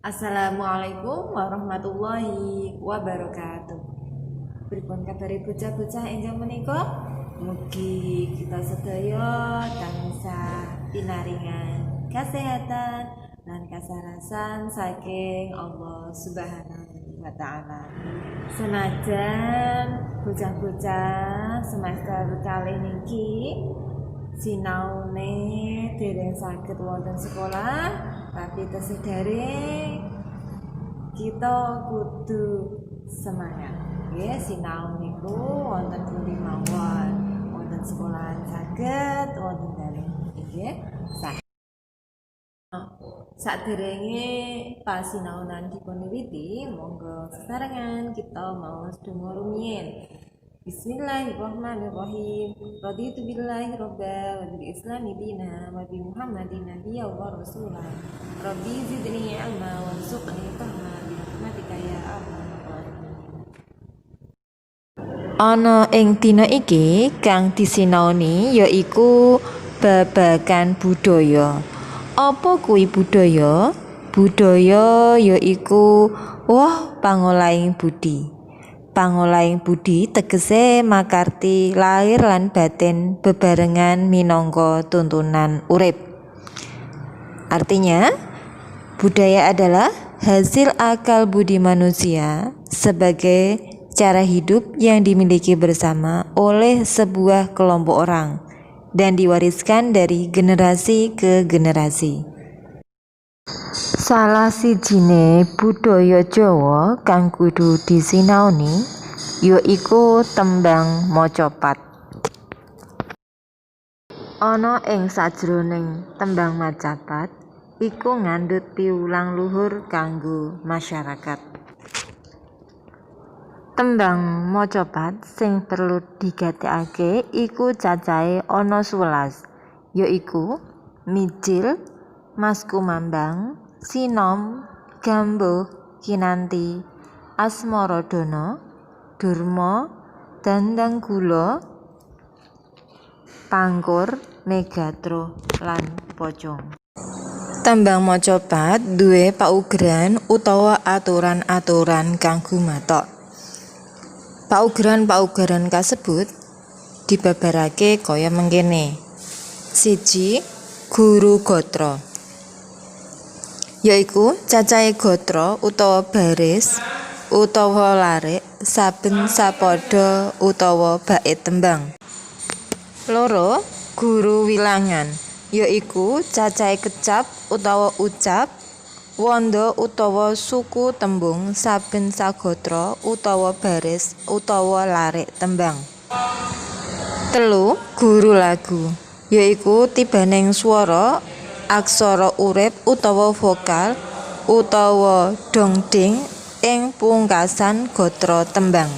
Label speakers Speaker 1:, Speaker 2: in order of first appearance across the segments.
Speaker 1: Assalamualaikum warahmatullahi wabarakatuh. Pripun kabare bocah-bocah ingkang menika? Mugi kita sedaya tansah pinaringan kesehatan dan kasarasan saking Allah Subhanahu wa taala. Senajan bocah-bocah semester kalih niki sinaune dereng saged wonten sekolah, tapi tesih dereng kita kudu semangat. Nggih, sinau niku wonten pundi mawon, wonten sekolahan saged, wonten dereng nggih. Saderenge pasinaunan dipunwiwiti, monggo sesarengan kita mau sedaya rumiyin. Bismillahirrahmanirrahim. Raditu billahi robba wa bil islami dina wa bi Muhammadin nabiyya wa rasulah. Rabbi zidni ilma warzuqni fahma bi rahmatika ya arhamar rahimin. Ana ing dina iki kang disinaoni yaiku babagan budaya. Apa kuwi budaya? Budaya yaiku pangolahing budi. Pangolahing budi tegese makarti lahir lan batin bebarengan minangka tuntunan urip. Artinya, budaya adalah hasil akal budi manusia sebagai cara hidup yang dimiliki bersama oleh sebuah kelompok orang dan diwariskan dari generasi ke generasi. Salah sijine budaya Jawa kang kudu disinaoni yaiku tembang macapat. Ana ing sajroning tembang macapat iku ngandhut piwulang luhur kanggo masyarakat. Tembang macapat sing perlu digatekake iku cacahe ana 11, yaiku mijil, mas kumambang, sinom, gambuh, kinanti, asmaradana, durma, dandang gula, pangkur, megatro, lan pocong. Tembang macapat duwé paugeran utawa aturan-aturan kang gumathok. Paugeran-paugeran kasebut dibabarake kaya mengkene. 1. Guru gatra, yaiku cacahe gatra utawa baris utawa larik saben sapada utawa bait tembang. 2. Guru wilangan, yaiku cacahe kecap utawa ucap, wanda utawa suku tembung saben sagatra utawa baris utawa larik tembang. 3. Guru lagu, yaiku tibaning swara, aksara urip utawa vokal utawa dongding ing pungkasan gatra tembang.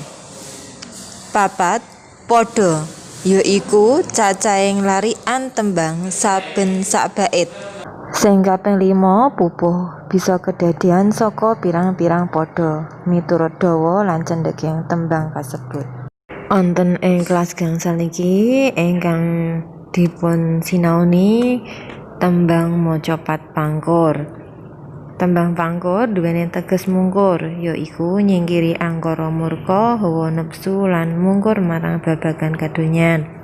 Speaker 1: 4. Pada, yaiku cacahing larikan tembang saben sak bait. Sing kaping 5 pupuh bisa kedadian saka pirang-pirang pada miturut dawa lan cendheging tembang kasebut. Wonten ing kelas gangsal niki ingkang dipun sinaoni tembang macapat pangkur. Tembang pangkur duweni teges mungkur, yaiku nyingkiri angkara murka, hawa nepsu lan mungkur marang babagan kadonyan.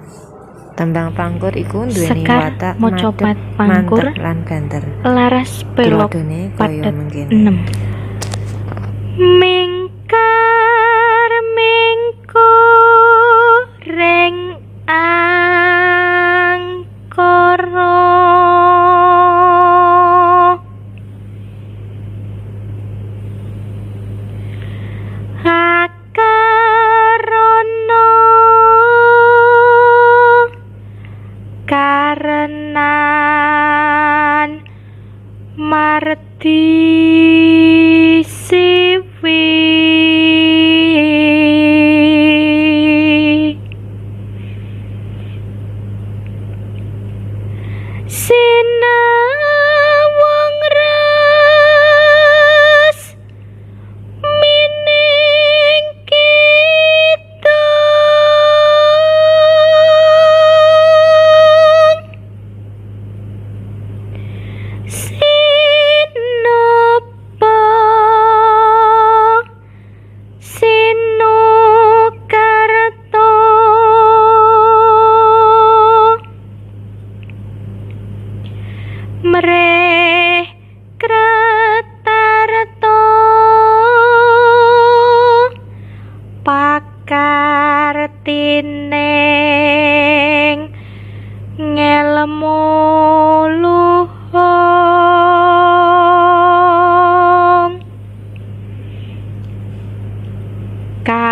Speaker 1: Tembang pangkur iku duweni watak
Speaker 2: macapat pangkur
Speaker 1: mantep lan banter.
Speaker 2: Laras pelok padet 6. Mingkar mingkoreng angkara akarana karenan mardi siwi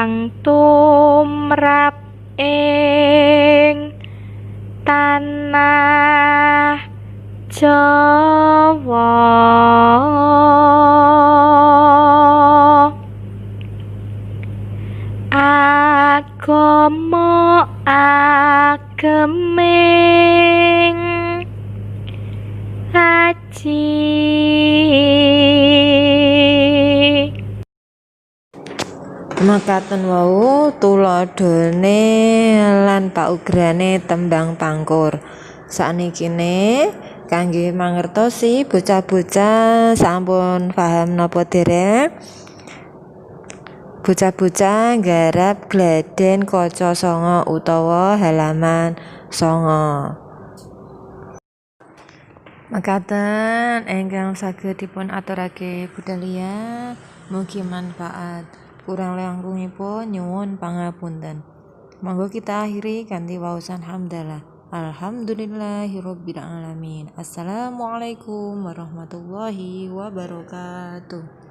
Speaker 2: kang tumrap ing tanah Jawa. Agama ageming haji.
Speaker 1: Mekaten wau tuladhane lan paugerane tembang pangkur. Sanikine kangge mangertosi bocah-bocah sampun paham napa dereng? Bocah-bocah nggarap Gladhen kaca 9 utawa halaman 9. Mekaten ingkang saged dipun aturake budaya, mugi manfaat. Kurang langkungipun nyuwun pangapunten. Monggo kita akhiri kanthi waosan hamdalah. Alhamdulillahirabbil alamin. Assalamualaikum warahmatullahi wabarakatuh.